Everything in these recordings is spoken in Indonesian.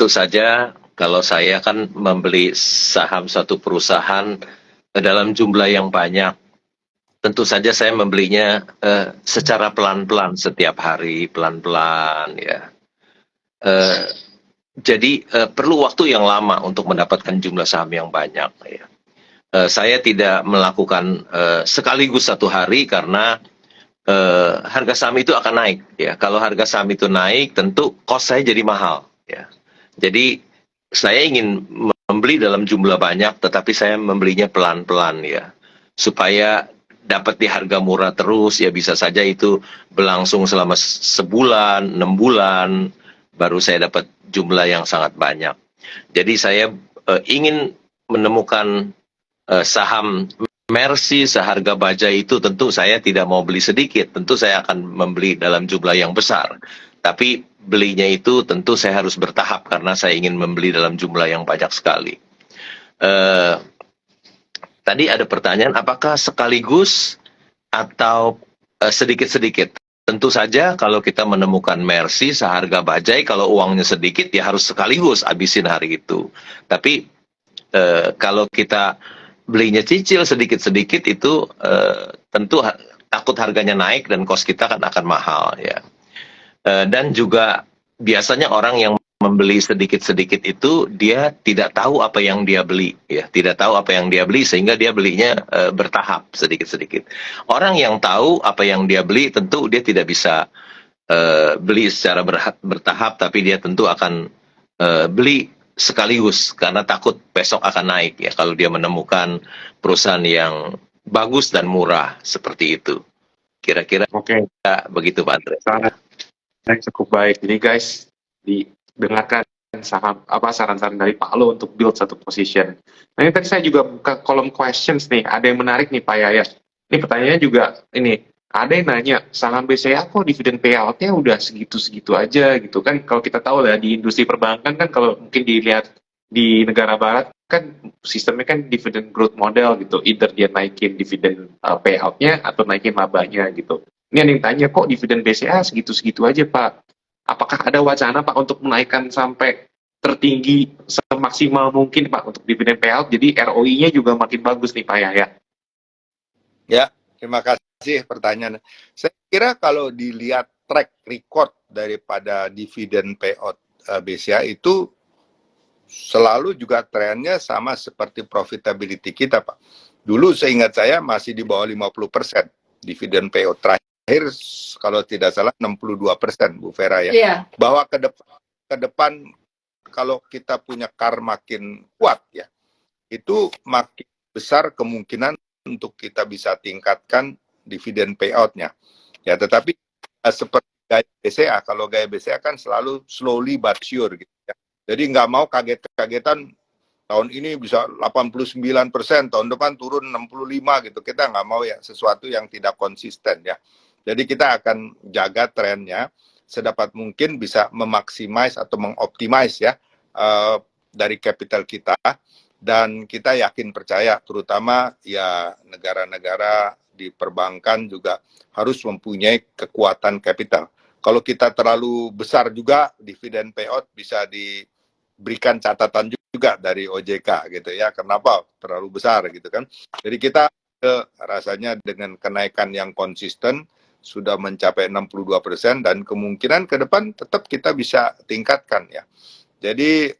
tentu saja kalau saya kan membeli saham satu perusahaan dalam jumlah yang banyak, tentu saja saya membelinya secara pelan-pelan setiap hari, pelan-pelan ya. Eh, jadi perlu waktu yang lama untuk mendapatkan jumlah saham yang banyak. Ya. Saya tidak melakukan sekaligus satu hari karena harga saham itu akan naik. Ya, kalau harga saham itu naik, tentu cost saya jadi mahal. Ya, jadi saya ingin membeli dalam jumlah banyak, tetapi saya membelinya pelan-pelan ya, supaya dapat di harga murah terus. Ya bisa saja itu berlangsung selama sebulan, 6 bulan, baru saya dapat jumlah yang sangat banyak. Jadi saya ingin menemukan saham Mercy seharga baja itu, tentu saya tidak mau beli sedikit, tentu saya akan membeli dalam jumlah yang besar. Tapi belinya itu tentu saya harus bertahap karena saya ingin membeli dalam jumlah yang banyak sekali. Eh, Tadi ada pertanyaan, apakah sekaligus atau sedikit-sedikit? Tentu saja kalau kita menemukan Mercy seharga bajai, kalau uangnya sedikit ya harus sekaligus habisin hari itu. Tapi kalau kita belinya cicil sedikit-sedikit itu tentu takut harganya naik dan kos kita kan akan mahal ya. Dan juga biasanya orang yang membeli sedikit-sedikit itu dia tidak tahu apa yang dia beli ya, tidak tahu apa yang dia beli sehingga dia belinya bertahap sedikit-sedikit. Orang yang tahu apa yang dia beli tentu dia tidak bisa beli secara bertahap, tapi dia tentu akan beli sekaligus karena takut besok akan naik ya kalau dia menemukan perusahaan yang bagus dan murah seperti itu. Kira-kira Oke, begitu Pak Andre. saran cukup baik. Jadi guys, didengarkan saran-saran dari Pak Lo untuk build satu position. Nah ini tadi saya juga buka kolom questions nih. Ada yang menarik nih Pak Yayat. Ini pertanyaannya juga ini. Ada yang nanya, saham BCA kok dividen payout-nya udah segitu-segitu aja gitu kan. Kalau kita tahu lah di industri perbankan kan kalau mungkin dilihat di negara barat kan sistemnya kan dividen growth model gitu. Either dia naikin dividen payout-nya atau naikin labanya gitu. Ini ada yang tanya, kok dividen BCA segitu-segitu aja Pak? Apakah ada wacana Pak untuk menaikkan sampai tertinggi semaksimal mungkin Pak untuk dividen payout, jadi ROI-nya juga makin bagus nih Pak ya? Ya, terima kasih pertanyaan. Saya kira kalau dilihat track record daripada dividen payout BCA itu selalu juga trennya sama seperti profitability kita Pak. Dulu seingat saya masih di bawah 50% dividen payout, terakhir kalau tidak salah 62% Bu Vera ya. Iya. Bahwa ke depan kalau kita punya CAR makin kuat ya, itu makin besar kemungkinan untuk kita bisa tingkatkan dividen payout-nya. Ya, tetapi seperti gaya BCA, kalau gaya BCA kan selalu slowly but sure gitu ya. Jadi nggak mau kaget-kagetan tahun ini bisa 89%, tahun depan turun 65 gitu. Kita nggak mau ya sesuatu yang tidak konsisten ya. Jadi kita akan jaga trennya sedapat mungkin bisa memaksimais atau mengoptimize ya dari capital kita, dan kita yakin percaya terutama ya negara-negara di perbankan juga harus mempunyai kekuatan capital. Kalau kita terlalu besar juga dividen payout bisa diberikan catatan juga dari OJK gitu ya. Kenapa terlalu besar gitu kan. Jadi kita rasanya dengan kenaikan yang konsisten sudah mencapai 62% dan kemungkinan ke depan tetap kita bisa tingkatkan ya. Jadi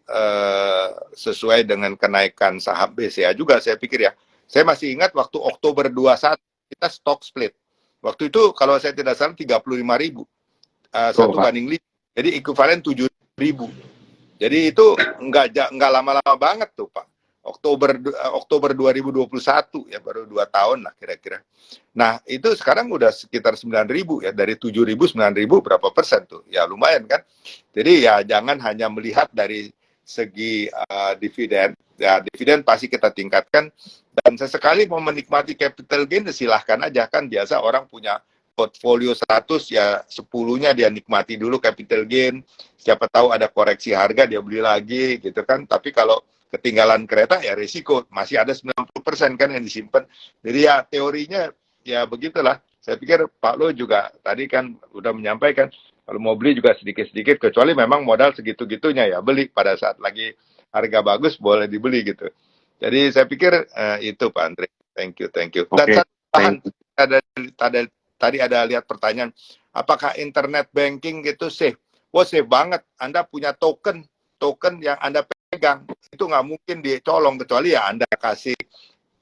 sesuai dengan kenaikan saham BCA juga saya pikir ya. Saya masih ingat waktu Oktober 21 kita stock split. Waktu itu kalau saya tidak salah 35.000 satu banding 5. Jadi ekuivalen 7.000. Jadi itu nggak lama-lama banget tuh Pak. Oktober 2021 ya, baru 2 tahun lah kira-kira. Nah itu sekarang udah sekitar 9.000 ya, dari 7.000 9.000 berapa persen tuh, ya lumayan kan. Jadi ya jangan hanya melihat dari segi dividen, ya dividen pasti kita tingkatkan, dan sesekali mau menikmati capital gain silahkan aja kan, biasa orang punya portfolio 100 ya 10-nya dia nikmati dulu capital gain, siapa tahu ada koreksi harga dia beli lagi gitu kan. Tapi kalau ketinggalan kereta ya risiko, masih ada 90% kan yang disimpan. Jadi ya teorinya ya begitulah. Saya pikir Pak Lo juga tadi kan udah menyampaikan, Kalau mau beli juga sedikit-sedikit, kecuali memang modal segitu-gitunya ya beli pada saat lagi harga bagus boleh dibeli gitu. Jadi saya pikir itu Pak Andre. Thank you, thank you. Dan Oke, satu bahan thank you. tadi ada lihat pertanyaan, apakah internet banking gitu safe? Wah safe banget. Anda punya token yang Anda pegang itu nggak mungkin dicolong kecuali ya Anda kasih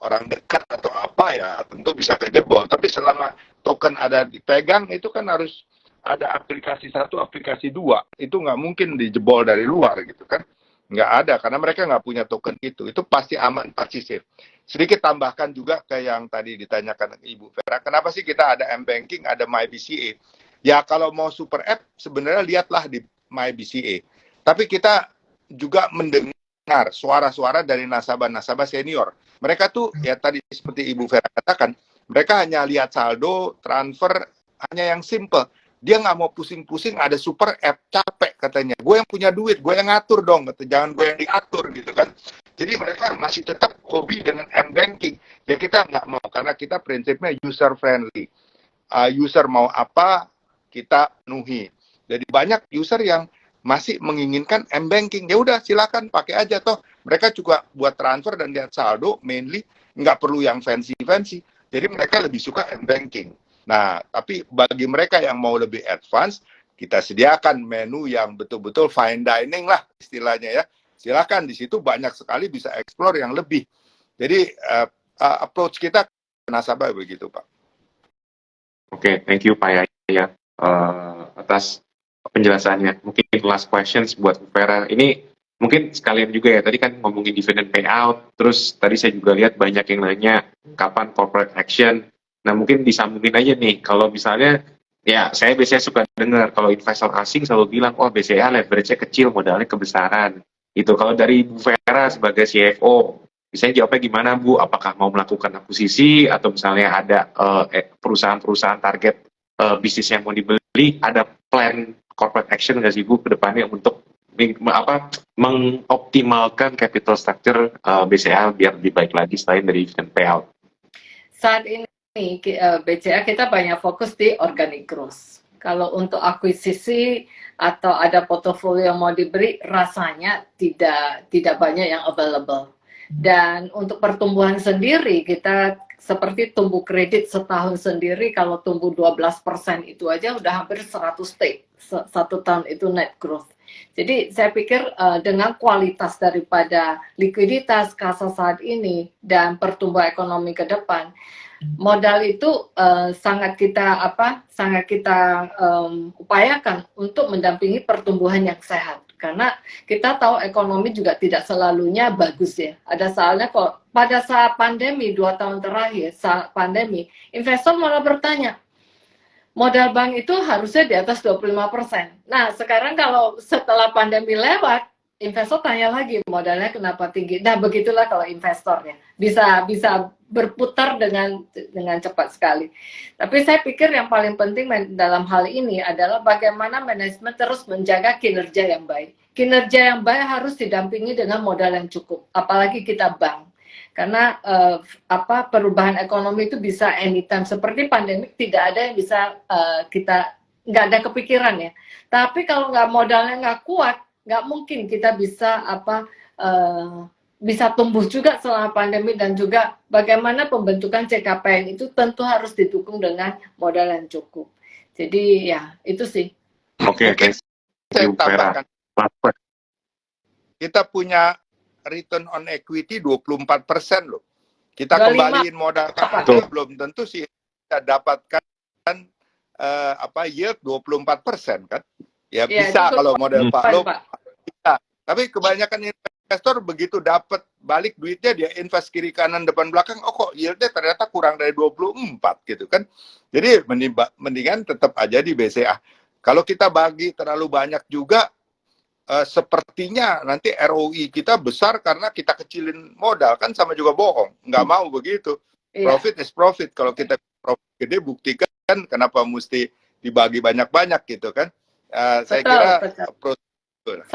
orang dekat atau apa ya tentu bisa kejebol. Tapi selama token ada dipegang itu kan harus ada aplikasi 1, aplikasi 2. Itu nggak mungkin dijebol dari luar gitu kan. Nggak ada karena mereka nggak punya token itu. Itu pasti aman, pasti safe. Sedikit tambahkan juga ke yang tadi ditanyakan Ibu Vera. Kenapa sih kita ada M-Banking, ada MyBCA? Ya kalau mau super app sebenarnya lihatlah di MyBCA. Tapi kita juga mendengar suara-suara dari nasabah-nasabah senior. Mereka tuh ya tadi seperti Ibu Vera katakan, mereka hanya lihat saldo, transfer, hanya yang simple. Dia nggak mau pusing-pusing, ada super app, capek katanya. Gue yang punya duit, gue yang ngatur dong, jangan gue yang diatur gitu kan. Jadi mereka masih tetap hobi dengan M-Banking. Ya kita nggak mau, karena kita prinsipnya user-friendly. User mau apa, kita penuhi. Jadi banyak user yang masih menginginkan M-Banking. Ya udah silakan pakai aja toh. Mereka juga buat transfer dan lihat saldo, mainly nggak perlu yang fancy-fancy. Jadi mereka lebih suka M-Banking. Nah, tapi bagi mereka yang mau lebih advance, kita sediakan menu yang betul-betul fine dining lah istilahnya ya. Silakan di situ banyak sekali bisa explore yang lebih. Jadi approach kita ke nasabah begitu Pak. Oke, thank you Pak Yaya atas penjelasannya. Mungkin last questions buat Bu Vera. Ini mungkin sekalian juga ya, tadi kan ngomongin dividend payout, terus tadi saya juga lihat banyak yang nanya kapan corporate action. Nah mungkin disambungin aja nih, kalau misalnya, ya saya biasanya suka dengar kalau investor asing selalu bilang, oh BCA leverage-nya kecil, modalnya kebesaran. Itu kalau dari Bu Vera sebagai CFO, misalnya jawabnya gimana Bu? Apakah mau melakukan akuisisi atau misalnya ada perusahaan-perusahaan target bisnis yang mau dibeli, ada plan corporate action nggak sih Bu ke depannya untuk mengoptimalkan capital structure BCA biar lebih baik lagi selain dari dividend payout? Saat ini BCA kita banyak fokus di organic growth. Kalau untuk akuisisi atau ada portofolio yang mau diberi, rasanya tidak banyak yang available. Dan untuk pertumbuhan sendiri, kita seperti tumbuh kredit setahun sendiri, kalau tumbuh 12% itu aja udah hampir 100 T. Satu tahun itu net growth. Jadi saya pikir dengan kualitas daripada likuiditas kasa saat ini dan pertumbuhan ekonomi ke depan, modal itu sangat kita upayakan untuk mendampingi pertumbuhan yang sehat. Karena kita tahu ekonomi juga tidak selalunya bagus ya. Ada soalnya kok pada saat pandemi 2 tahun terakhir, saat pandemi, investor malah bertanya, modal bank itu harusnya di atas 25%. Nah, sekarang kalau setelah pandemi lewat, investor tanya lagi modalnya kenapa tinggi. Nah, begitulah kalau investornya bisa berputar dengan cepat sekali. Tapi saya pikir yang paling penting dalam hal ini adalah bagaimana manajemen terus menjaga kinerja yang baik. Kinerja yang baik harus didampingi dengan modal yang cukup, apalagi kita bank. Karena perubahan ekonomi itu bisa anytime, seperti pandemik tidak ada yang bisa kita nggak ada kepikiran ya. Tapi kalau nggak modalnya nggak kuat, nggak mungkin kita bisa bisa tumbuh juga selama pandemi. Dan juga bagaimana pembentukan CKPN itu tentu harus didukung dengan modal yang cukup. Jadi ya itu sih. Oke, Saya tambahkan. Kita punya return on equity 24% loh. Kita 25. kembaliin modal kita belum tentu sih kita dapatkan yield 24% kan. Ya bisa kalau model Pak Lo bisa. Tapi kebanyakan investor begitu dapat balik duitnya dia invest kiri kanan depan belakang, oh kok yieldnya ternyata kurang dari 24 gitu kan. Jadi mendingan tetap aja di BCA. Kalau kita bagi terlalu banyak juga sepertinya nanti ROI kita besar karena kita kecilin modal, kan sama juga bohong. Nggak mau begitu. Profit is profit. Kalau kita profit gede, buktikan kenapa mesti dibagi banyak-banyak gitu kan. Saya kira betul.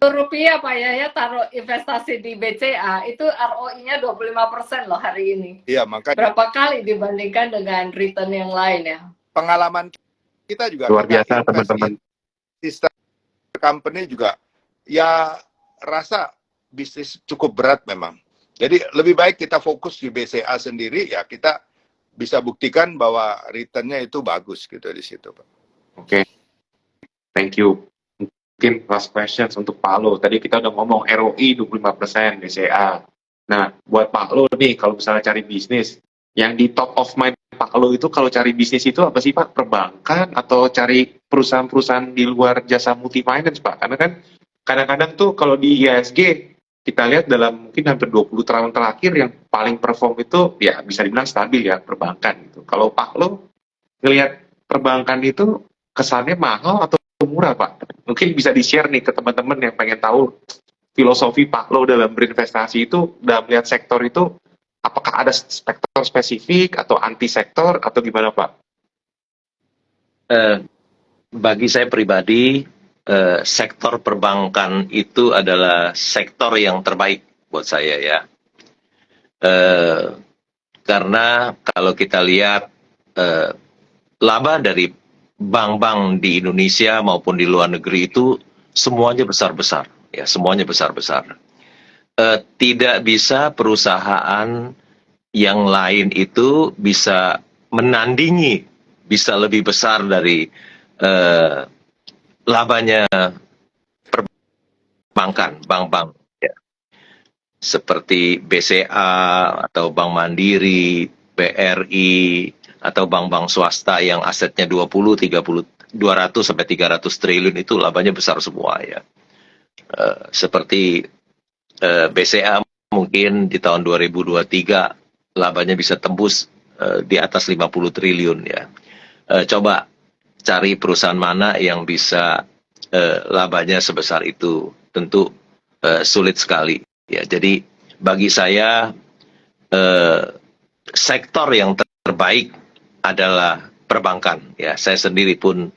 Rupiah Pak Yaya taruh investasi di BCA itu ROI-nya 25% loh hari ini. Iya, makanya. Berapa kali dibandingkan dengan return yang lain ya? Pengalaman kita juga Luar kita biasa, invest teman-teman. in sister company juga, ya rasa bisnis cukup berat memang. Jadi lebih baik kita fokus di BCA sendiri, ya kita bisa buktikan bahwa return-nya itu bagus gitu di situ, Pak. Oke, thank you. Mungkin last questions untuk Pak Lo. Tadi kita udah ngomong ROI 25% BCA. Nah, buat Pak Lo nih, kalau misalnya cari bisnis, yang di top of mind Pak Lo itu kalau cari bisnis itu apa sih Pak? Perbankan atau cari perusahaan-perusahaan di luar jasa multi finance Pak? Karena kan kadang-kadang tuh kalau di IHSG kita lihat dalam mungkin hampir 20 tahun terakhir yang paling perform itu ya bisa dibilang stabil ya perbankan gitu. Kalau Pak Lo ngelihat perbankan itu kesannya mahal atau murah Pak? Mungkin bisa di-share nih ke teman-teman yang pengen tahu filosofi Pak Lo dalam berinvestasi itu, dalam melihat sektor itu, apakah ada sektor spesifik atau anti sektor atau gimana Pak? Bagi saya pribadi, sektor perbankan itu adalah sektor yang terbaik buat saya ya. Karena kalau kita lihat laba dari bank-bank di Indonesia maupun di luar negeri itu semuanya besar-besar, ya semuanya besar-besar. Tidak bisa perusahaan yang lain itu bisa menandingi, bisa lebih besar dari labanya perbankan, bank-bank ya. Seperti BCA atau Bank Mandiri, BRI atau bank-bank swasta yang asetnya 20, 30, 200 sampai 300 triliun itu labanya besar semua ya. Seperti BCA mungkin di tahun 2023 labanya bisa tembus di atas 50 triliun ya. Coba cari perusahaan mana yang bisa labanya sebesar itu, tentu sulit sekali ya. Jadi bagi saya sektor yang terbaik adalah perbankan ya. Saya sendiri pun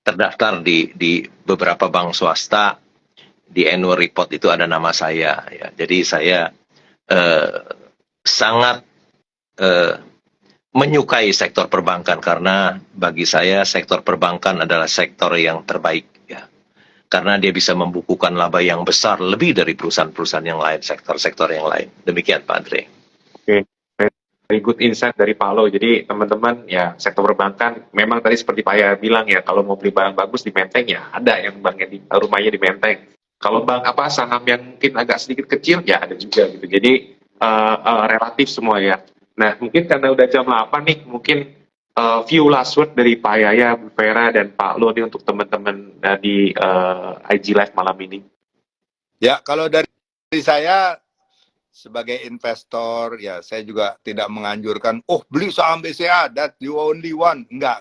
terdaftar di beberapa bank swasta, di annual report itu ada nama saya ya. Jadi saya sangat menyukai sektor perbankan karena bagi saya sektor perbankan adalah sektor yang terbaik ya. Karena dia bisa membukukan laba yang besar lebih dari perusahaan-perusahaan yang lain, sektor-sektor yang lain. Demikian Pak Andre. Oke, very good insight dari Pak Lo. Jadi teman-teman ya sektor perbankan memang tadi seperti Pak Ya bilang ya, kalau mau beli barang bagus di Menteng ya ada yang banknya di rumahnya di Menteng. Kalau bank apa saham yang mungkin agak sedikit kecil ya ada juga gitu. Jadi relatif semua ya. Nah mungkin karena udah jam 8 nih, mungkin few last word dari Pak Yaya, Bu Vera dan Pak Lo nih untuk teman-teman di IG Live malam ini. Ya, kalau dari saya sebagai investor, ya saya juga tidak menganjurkan, oh beli saham BCA, that you only one. Enggak.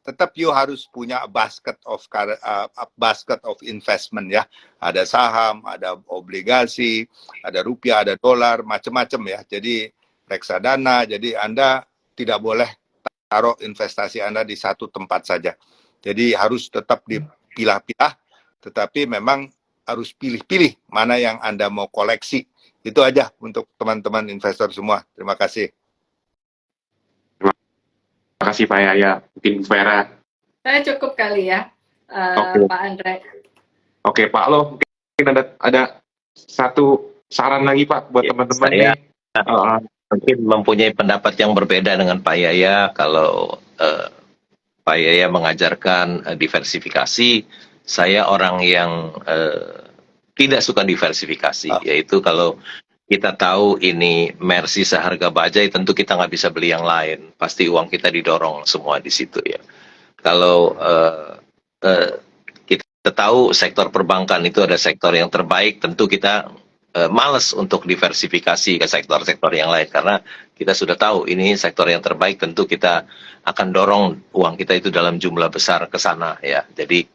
Tetap you harus punya a basket of investment ya. Ada saham, ada obligasi, ada rupiah, ada dolar, macam-macam ya. Jadi reksadana, jadi Anda tidak boleh taruh investasi Anda di satu tempat saja. Jadi harus tetap dipilah-pilah, tetapi memang harus pilih-pilih mana yang Anda mau koleksi. Itu aja untuk teman-teman investor semua. Terima kasih. Terima kasih Pak Yaya, mungkin Bu Vera. Saya cukup kali ya, Oke. Pak Andre. Oke Pak Lo, mungkin ada satu saran lagi Pak buat Ya, teman-teman saya nih. mungkin mempunyai pendapat yang berbeda dengan Pak Yaya. Kalau Pak Yaya mengajarkan diversifikasi, saya orang yang tidak suka diversifikasi, yaitu kalau kita tahu ini Mercy seharga bajai, tentu kita nggak bisa beli yang lain. Pasti uang kita didorong semua di situ ya. Kalau kita tahu sektor perbankan itu ada sektor yang terbaik, tentu kita malas untuk diversifikasi ke sektor-sektor yang lain karena kita sudah tahu ini sektor yang terbaik, tentu kita akan dorong uang kita itu dalam jumlah besar ke sana ya. Jadi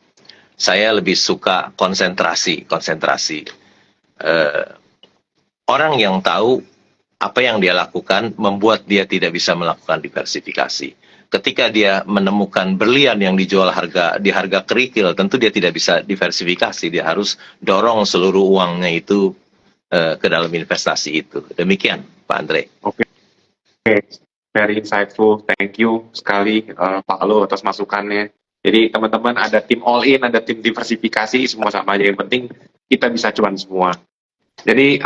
saya lebih suka konsentrasi. Orang yang tahu apa yang dia lakukan membuat dia tidak bisa melakukan diversifikasi. Ketika dia menemukan berlian yang dijual di harga kerikil, tentu dia tidak bisa diversifikasi. Dia harus dorong seluruh uangnya itu ke dalam investasi itu. Demikian, Pak Andre. Oke. Very insightful. Thank you sekali Pak Lo atas masukannya. Jadi teman-teman ada tim all in, ada tim diversifikasi, semua sama aja. Yang penting kita bisa cuan semua. Jadi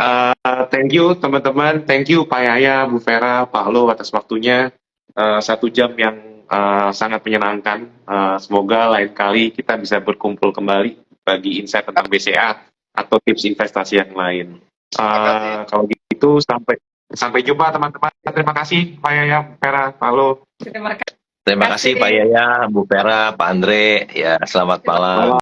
thank you teman-teman, thank you Pak Yaya, Bu Vera, Pak Lo atas waktunya. 1 jam yang sangat menyenangkan. Semoga lain kali kita bisa berkumpul kembali bagi insight tentang BCA atau tips investasi yang lain. Kalau gitu sampai jumpa teman-teman. Terima kasih Pak Yaya, Bu Vera, Pak Lo. Terima kasih. Terima kasih Pak Yaya, Bu Vera, Pak Andre. Ya, selamat malam.